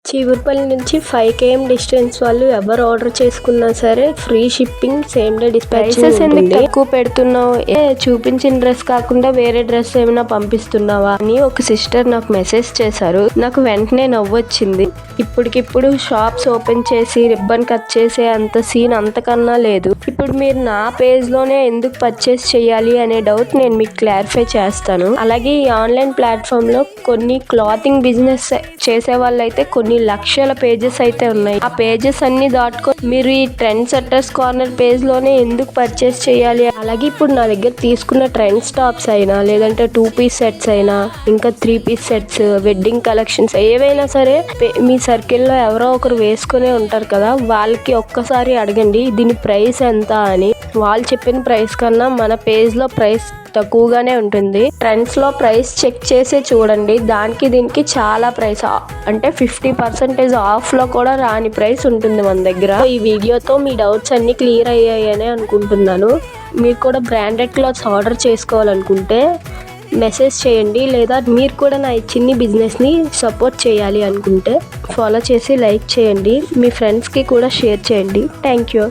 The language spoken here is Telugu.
చీపురుపల్లి నుంచి 5 km డిస్టెన్స్ వాళ్ళు ఎవరు ఆర్డర్ చేసుకున్నా సరే free shipping, same day dispatch. ఎందుకు ఎక్కువ పెడుతున్నావు, చూపించిన డ్రెస్ కాకుండా వేరే డ్రెస్ ఏమైనా పంపిస్తున్నావా అని ఒక సిస్టర్ నాకు మెసేజ్ చేశారు. నాకు వెంటనే నవ్వొచ్చింది. ఇప్పటికిప్పుడు షాప్స్ ఓపెన్ చేసి రిబ్బన్ కట్ చేసే అంత సీన్ అంతకన్నా లేదు. ఇప్పుడు మీరు నా పేజ్ లోనే ఎందుకు పర్చేస్ చేయాలి అనే డౌట్ నేను మీకు క్లారిఫై చేస్తాను. అలాగే ఈ ఆన్లైన్ ప్లాట్ఫామ్ లో కొన్ని క్లాతింగ్ బిజినెస్ చేసే వాళ్ళైతే కొన్ని లక్షల పేజెస్ అయితే ఉన్నాయి. ఆ పేజెస్ అన్ని దాటుకొని మీరు ఈ ట్రెండ్ సెట్టర్స్ కార్నర్ పేజ్ లోనే ఎందుకు పర్చేస్ చేయాలి? అలాగే ఇప్పుడు నా దగ్గర తీసుకున్న ట్రెండ్స్ టాప్స్ అయినా, లేదంటే 2 piece సెట్స్ అయినా, ఇంకా 3 piece సెట్స్, వెడ్డింగ్ కలెక్షన్స్ ఏవైనా సరే మీ సర్కిల్లో ఎవరో ఒకరు వేసుకునే ఉంటారు కదా, వాళ్ళకి ఒక్కసారి అడగండి దీని ప్రైస్ ఎంత అని. వాళ్ళు చెప్పిన ప్రైస్ కన్నా మన పేజ్ లో ప్రైస్ తక్కువగానే ఉంటుంది. ట్రెండ్స్ లో ప్రైస్ చెక్ చేసి చూడండి. దానికి దీనికి చాలా ప్రైస్ అంటే 50% ఆఫ్ లో కూడా రాని ప్రైస్ ఉంటుంది మన దగ్గర. ఈ వీడియోతో మీ డౌట్స్ అన్ని క్లియర్ అయ్యాయని అనుకుంటున్నాను. మీరు కూడా బ్రాండెడ్ క్లాత్స్ ఆర్డర్ చేసుకోవాలనుకుంటే మెసేజ్ చేయండి. లేదా మీరు కూడా నా చిన్ని బిజినెస్ని సపోర్ట్ చేయాలి అనుకుంటే ఫాలో చేసి లైక్ చేయండి. మీ ఫ్రెండ్స్కి కూడా షేర్ చేయండి. Thank you.